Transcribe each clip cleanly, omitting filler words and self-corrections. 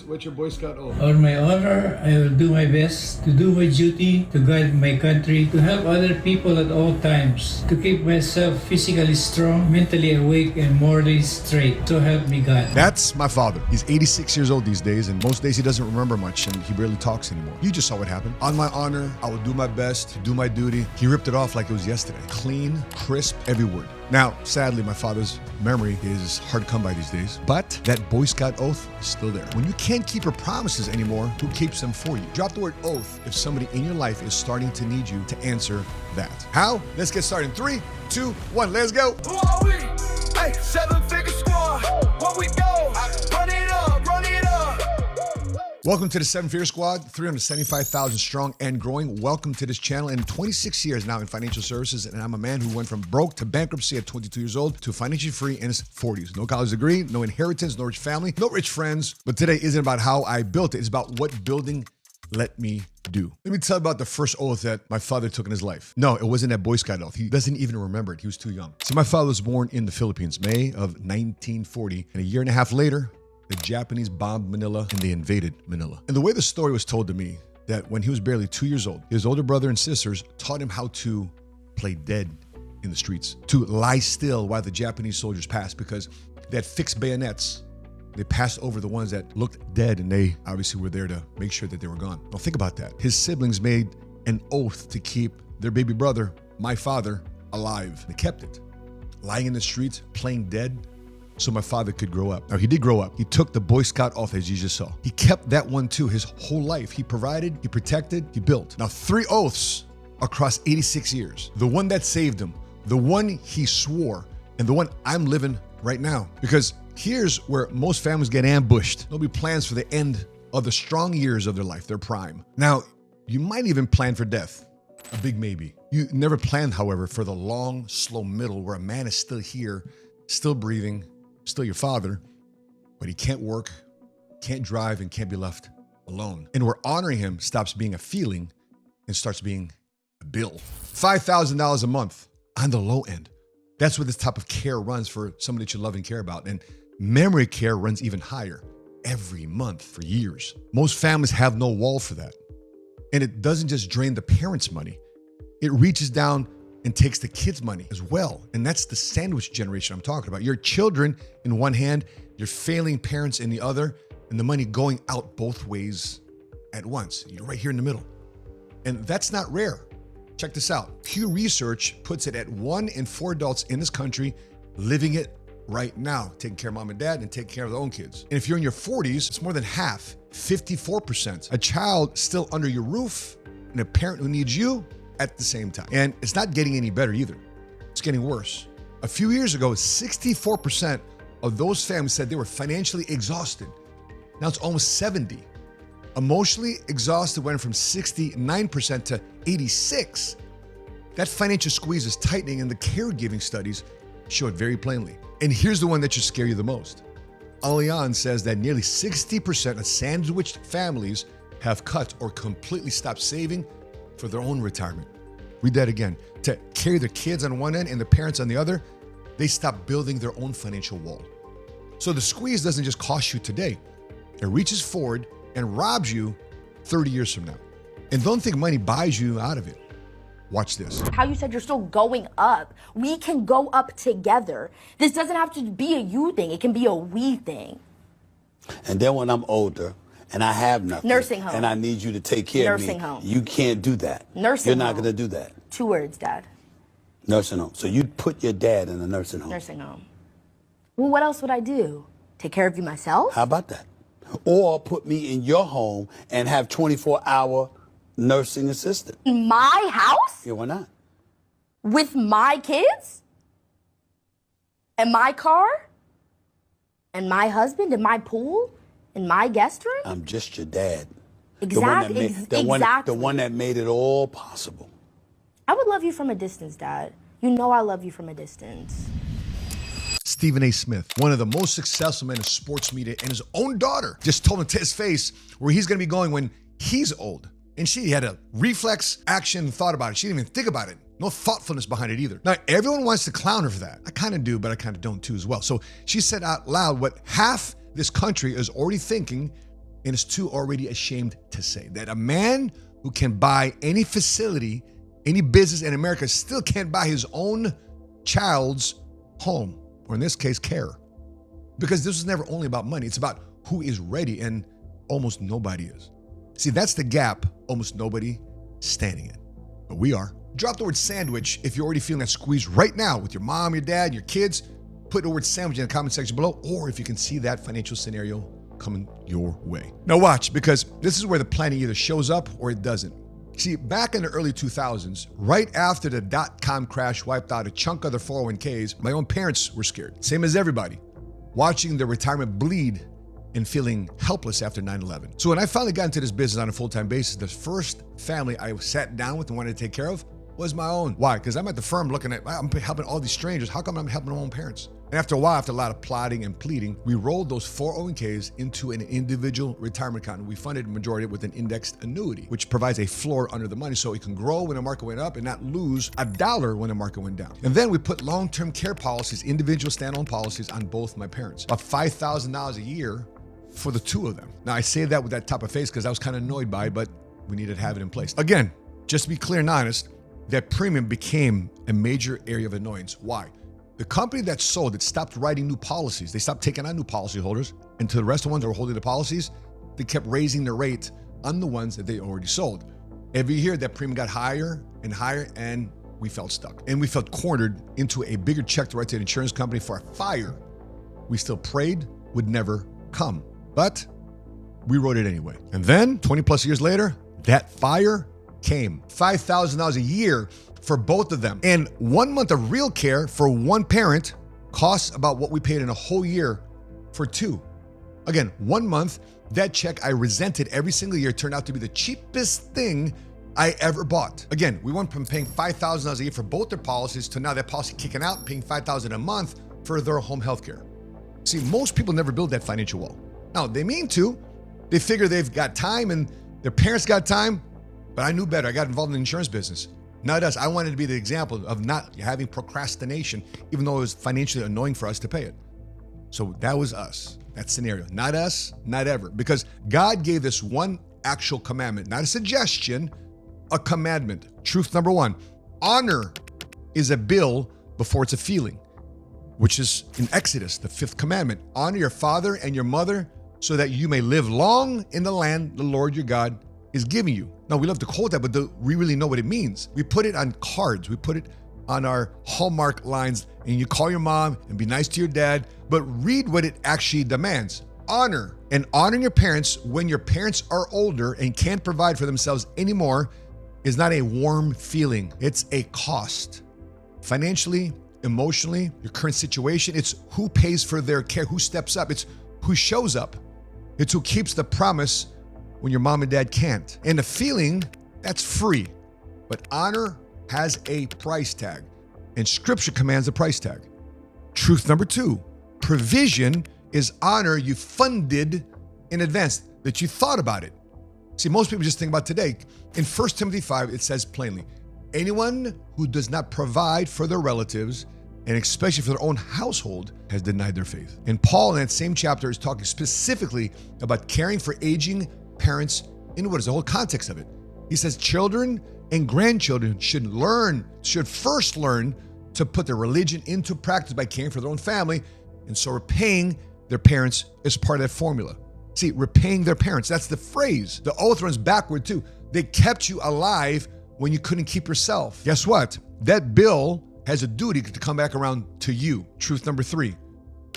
What's your Boy Scout oath? On my honor, I will do my best to do my duty, to guide my country, to help other people at all times, to keep myself physically strong, mentally awake, and morally straight. So help me God. That's my father. He's 86 years old these days, and most days he doesn't remember much, and he barely talks anymore. You just saw what happened. On my honor, I will do my best to do my duty. He ripped it off like it was yesterday. Clean, crisp, every word. Now, sadly, my father's memory is hard to come by these days, but that Boy Scout oath is still there. When you can't keep your promises anymore, who keeps them for you? Drop the word oath if somebody in your life is starting to need you to answer that. How? Let's get started in 3, 2, 1, let's go. Who are we? Hey, 7-figure squad. What we go? Run it up, run it up. Welcome to the 7-Figure Squad, 375,000 strong and growing. Welcome to this channel. In 26 years now in financial services, and I'm a man who went from broke to bankruptcy at 22 years old to financially free in his 40s. No college degree, no inheritance, no rich family, no rich friends. But today isn't about how I built it. It's about what building let me do. Let me tell you about the first oath that my father took in his life. No, it wasn't that Boy Scout oath. He doesn't even remember it. He was too young. So my father was born in the Philippines, May of 1940. And a year and a half later, the Japanese bombed Manila and they invaded Manila. And the way the story was told to me, that when he was barely 2 years old, his older brother and sisters taught him how to play dead in the streets, to lie still while the Japanese soldiers passed, because they had fixed bayonets. They passed over the ones that looked dead, and they obviously were there to make sure that they were gone. Now think about that. His siblings made an oath to keep their baby brother, my father, alive. They kept it, lying in the streets, playing dead, so my father could grow up. Now, he did grow up. He took the Boy Scout oath, as you just saw. He kept that one too his whole life. He provided, he protected, he built. Now, 3 oaths across 86 years. The one that saved him, the one he swore, and the one I'm living right now. Because here's where most families get ambushed. Nobody plans for the end of the strong years of their life, their prime. Now, you might even plan for death. A big maybe. You never planned, however, for the long, slow middle where a man is still here, still breathing, still your father, but he can't work, can't drive, and can't be left alone. And where honoring him stops being a feeling and starts being a bill. $5,000 a month on the low end. That's where this type of care runs for somebody that you love and care about. And memory care runs even higher every month for years. Most families have no wall for that. And it doesn't just drain the parents' money. It reaches down and takes the kids' money as well. And that's the sandwich generation I'm talking about. Your children in one hand, your failing parents in the other, and the money going out both ways at once. You're right here in the middle. And that's not rare. Check this out. Pew Research puts it at 1 in 4 adults in this country living it right now, taking care of mom and dad and taking care of their own kids. And if you're in your 40s, it's more than half, 54%. A child still under your roof and a parent who needs you at the same time. And it's not getting any better either. It's getting worse. A few years ago, 64% of those families said they were financially exhausted. Now it's almost 70. Emotionally exhausted went from 69% to 86. That financial squeeze is tightening, and the caregiving studies show it very plainly. And here's the one that should scare you the most. Allianz says that nearly 60% of sandwiched families have cut or completely stopped saving for their own retirement. Read that again. To carry their kids on one end and the parents on the other, they stop building their own financial wall. So the squeeze doesn't just cost you today. It reaches forward and robs you 30 years from now. And don't think money buys you out of it. Watch this. How you said you're still going up. We can go up together. This doesn't have to be a you thing. It can be a we thing. And then when I'm older, and I have nothing. Nursing home. And I need you to take care of me. Nursing home. You can't do that. Nursing You're not home. going to do that. 2 words, Dad. Nursing home. So you'd put your dad in a nursing home. Nursing home. Well, what else would I do? Take care of you myself? How about that? Or put me in your home and have 24-hour nursing assistant. In my house? Yeah, why not? With my kids? And my car? And my husband? And my pool? In my guest room? I'm just your dad. Exactly. The one that made it all possible. I would love you from a distance, Dad. You know I love you from a distance. Stephen A. Smith, one of the most successful men in sports media, and his own daughter just told him to his face where he's going to be going when he's old. And she had a reflex action and thought about it. She didn't even think about it. No thoughtfulness behind it either. Now, everyone wants to clown her for that. I kind of do, but I kind of don't too as well. So she said out loud what half this country is already thinking and is too already ashamed to say that a man who can buy any facility, any business in America still can't buy his own child's home, or in this case, care. Because this was never only about money. It's about who is ready, and almost nobody is. See, that's the gap almost nobody standing in. But we are. Drop the word sandwich if you're already feeling that squeeze right now with your mom, your dad, your kids. Put the word sandwich in the comment section below, or if you can see that financial scenario coming your way. Now watch, because this is where the planning either shows up or it doesn't. See, back in the early 2000s, right after the dot-com crash wiped out a chunk of their 401ks, my own parents were scared, same as everybody, watching their retirement bleed and feeling helpless after 9/11. So when I finally got into this business on a full-time basis, the first family I sat down with and wanted to take care of was my own. Why? Because I'm at the firm looking at, I'm helping all these strangers. How come I'm helping my own parents? And after a while, after a lot of plotting and pleading, we rolled those 401ks into an individual retirement account. We funded the majority with an indexed annuity, which provides a floor under the money so it can grow when the market went up and not lose $1 when the market went down. And then we put long-term care policies, individual standalone policies on both my parents. About $5,000 a year for the two of them. Now, I say that with that type of face because I was kind of annoyed by it, but we needed to have it in place. Again, just to be clear and honest, that premium became a major area of annoyance. Why? The company that sold it stopped writing new policies. They stopped taking on new policyholders. And to the rest of the ones that were holding the policies, they kept raising the rate on the ones that they already sold. Every year, that premium got higher and higher, and we felt stuck. And we felt cornered into a bigger check to write to an insurance company for a fire we still prayed would never come. But we wrote it anyway. And then 20 plus years later, that fire came. $5,000 a year for both of them. And 1 month of real care for one parent costs about what we paid in a whole year for two. Again, 1 month, that check I resented every single year turned out to be the cheapest thing I ever bought. Again, we went from paying $5,000 a year for both their policies to now that policy kicking out, paying $5,000 a month for their home health care. See, most people never build that financial wall. Now, they mean to. They figure they've got time and their parents got time, but I knew better. I got involved in the insurance business. Not us. I wanted to be the example of not having procrastination, even though it was financially annoying for us to pay it. So that was us, that scenario. Not us, not ever. Because God gave us one actual commandment, not a suggestion, a commandment. Truth number one, honor is a bill before it's a feeling, which is in Exodus, the 5th commandment. Honor your father and your mother so that you may live long in the land the Lord your God is giving you. Now, we love to quote that, but do we really know what it means? We put it on cards. We put it on our Hallmark lines, and you call your mom and be nice to your dad, but read what it actually demands. Honor. And honoring your parents when your parents are older and can't provide for themselves anymore is not a warm feeling. It's a cost. Financially, emotionally, your current situation, it's who pays for their care, who steps up, it's who shows up. It's who keeps the promise when your mom and dad can't. And the feeling, that's free. But honor has a price tag, and Scripture commands a price tag. Truth number 2, provision is honor you funded in advance, that you thought about it. See, most people just think about today. In 1 Timothy 5, it says plainly, anyone who does not provide for their relatives, and especially for their own household, has denied their faith. And Paul in that same chapter is talking specifically about caring for aging parents in what is the whole context of it. He says children and grandchildren should first learn to put their religion into practice by caring for their own family, and so repaying their parents is part of that formula. See, repaying their parents, that's the phrase. The oath runs backward too. They kept you alive when you couldn't keep yourself. Guess what? That bill has a duty to come back around to you. Truth number 3,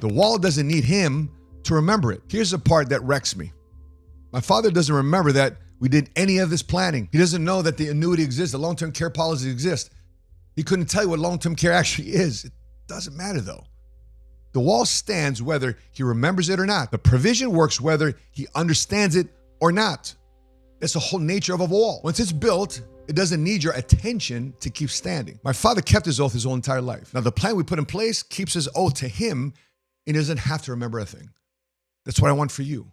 the wall doesn't need him to remember it. Here's the part that wrecks me. My father doesn't remember that we did any of this planning. He doesn't know that the annuity exists, the long-term care policies exist. He couldn't tell you what long-term care actually is. It doesn't matter though. The wall stands whether he remembers it or not. The provision works whether he understands it or not. That's the whole nature of a wall. Once it's built, it doesn't need your attention to keep standing. My father kept his oath his whole entire life. Now, the plan we put in place keeps his oath to him, and he doesn't have to remember a thing. That's what I want for you.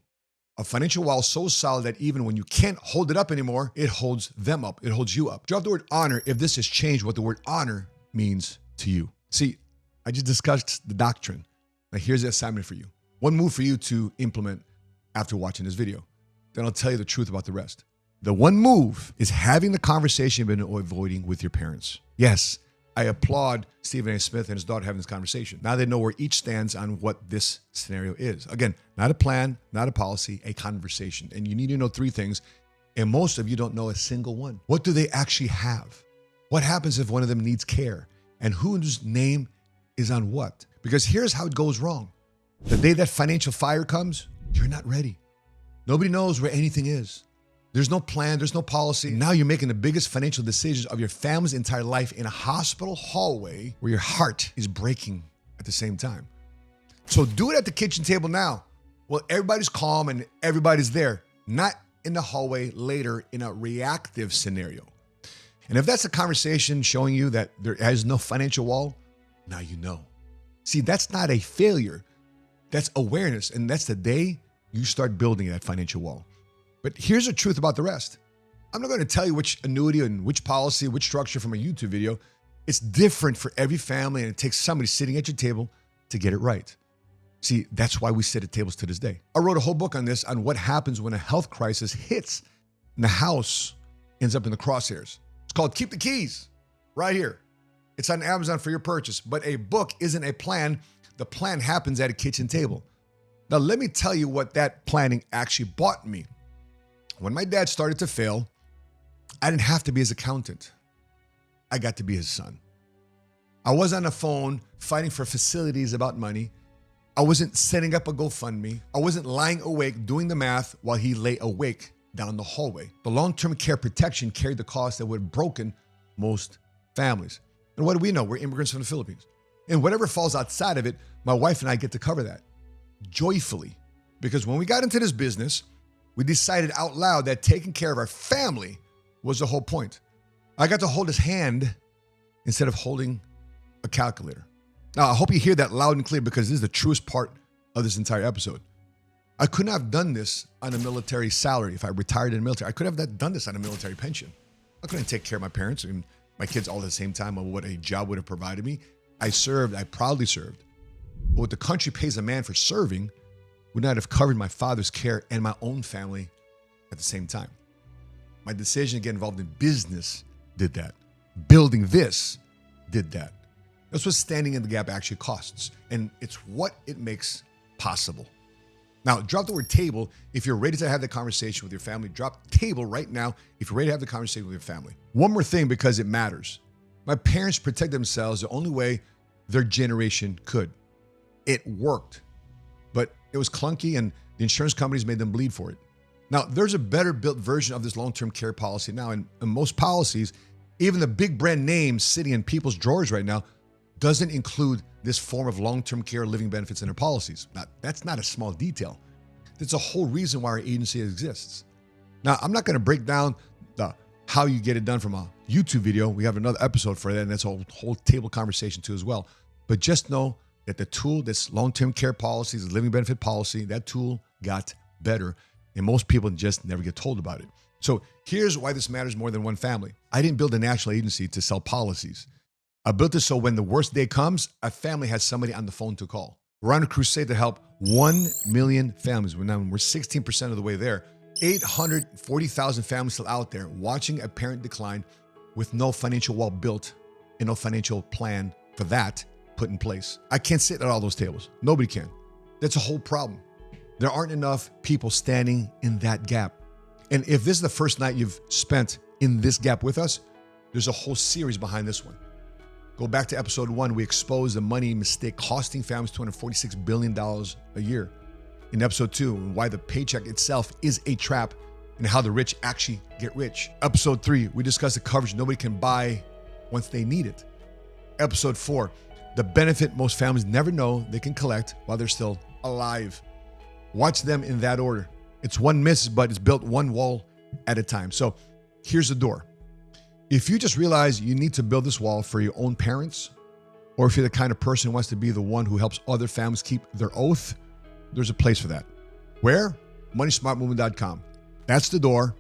A financial wall so solid that even when you can't hold it up anymore, it holds them up. It holds you up. Drop the word honor if this has changed what the word honor means to you. See, I just discussed the doctrine. Now here's the assignment for you. One move for you to implement after watching this video. then I'll tell you the truth about the rest. The one move is having the conversation you've been avoiding with your parents. Yes, I applaud Stephen A. Smith and his daughter having this conversation. Now they know where each stands on what this scenario is. Again, not a plan, not a policy, a conversation. And you need to know three things, and most of you don't know a single one. What do they actually have? What happens if one of them needs care? And whose name is on what? Because here's how it goes wrong. The day that financial fire comes, you're not ready. Nobody knows where anything is. There's no plan, there's no policy. Now you're making the biggest financial decisions of your family's entire life in a hospital hallway where your heart is breaking at the same time. So do it at the kitchen table now. Well, everybody's calm and everybody's there, not in the hallway later in a reactive scenario. And if that's a conversation showing you that there is no financial wall, now you know. See, that's not a failure. That's awareness. And that's the day you start building that financial wall. But here's the truth about the rest. I'm not going to tell you which annuity and which policy, which structure from a YouTube video. It's different for every family, and it takes somebody sitting at your table to get it right. See, that's why we sit at tables to this day. I wrote a whole book on this, on what happens when a health crisis hits and the house ends up in the crosshairs. It's called Keep the Keys, right here. It's on Amazon for your purchase. But a book isn't a plan. The plan happens at a kitchen table. Now, let me tell you what that planning actually bought me. When my dad started to fail, I didn't have to be his accountant. I got to be his son. I was on the phone fighting for facilities about money. I wasn't setting up a GoFundMe. I wasn't lying awake doing the math while he lay awake down the hallway. The long-term care protection carried the cost that would have broken most families. And what do we know? We're immigrants from the Philippines. And whatever falls outside of it, my wife and I get to cover that joyfully. Because when we got into this business, we decided out loud that taking care of our family was the whole point. I got to hold his hand instead of holding a calculator. Now, I hope you hear that loud and clear, because this is the truest part of this entire episode. I couldn't have done this on a military salary. If I retired in the military, I couldn't have done this on a military pension. I couldn't take care of my parents and my kids all at the same time of what a job would have provided me. I proudly served. But what the country pays a man for serving would not have covered my father's care and my own family at the same time. My decision to get involved in business did that. Building this did that. That's what standing in the gap actually costs. And it's what it makes possible. Now, drop the word table if you're ready to have the conversation with your family. Drop table right now if you're ready to have the conversation with your family. One more thing, because it matters. My parents protect themselves the only way their generation could. It worked. But it was clunky, and the insurance companies made them bleed for it. Now, there's a better built version of this long-term care policy now. And in most policies, even the big brand names sitting in people's drawers right now doesn't include this form of long-term care living benefits in their policies. Now, that's not a small detail. That's a whole reason why our agency exists. Now, I'm not going to break down how you get it done from a YouTube video. We have another episode for that, and that's a whole table conversation too as well. But just know that the tool, this long-term care policy, this living benefit policy, that tool got better, and most people just never get told about it. So here's why this matters more than one family. I didn't build a national agency to sell policies. I built it so when the worst day comes, a family has somebody on the phone to call. We're on a crusade to help 1 million families. We're 16% of the way there. 840,000 families still out there watching a parent decline with no financial wall built and no financial plan for that put in place. I can't sit at all those tables. Nobody can. That's a whole problem. There aren't enough people standing in that gap. And if this is the first night you've spent in this gap with us, there's a whole series behind this one. Go back to episode 1. We exposed the money mistake costing families $246 billion a year. In episode 2, why the paycheck itself is a trap and how the rich actually get rich. Episode 3, we discussed the coverage nobody can buy once they need it. Episode 4, the benefit most families never know they can collect while they're still alive. Watch them in that order. It's one miss, but it's built one wall at a time. So here's the door. If you just realize you need to build this wall for your own parents, or if you're the kind of person who wants to be the one who helps other families keep their oath, there's a place for that. Where? MoneySmartMovement.com. That's the door.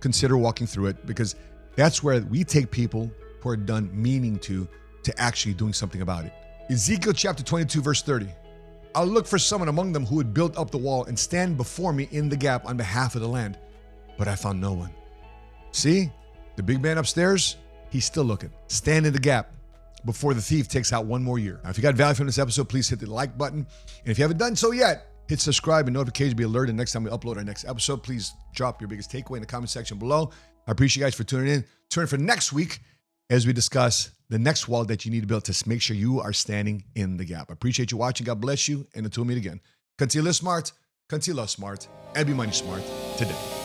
Consider walking through it, because that's where we take people who are done meaning to actually doing something about it. Ezekiel chapter 22, verse 30. I'll look for someone among them who would build up the wall and stand before me in the gap on behalf of the land. But I found no one. See, the big man upstairs, he's still looking. Stand in the gap before the thief takes out one more year. Now, if you got value from this episode, please hit the like button. And if you haven't done so yet, hit subscribe and notifications be alerted next time we upload our next episode. Please drop your biggest takeaway in the comment section below. I appreciate you guys for tuning in. Tune in for next week as we discuss the next wall that you need to build to make sure you are standing in the gap. I appreciate you watching. God bless you. And until we meet again, continue to live smart, continue to love smart, and be money smart today.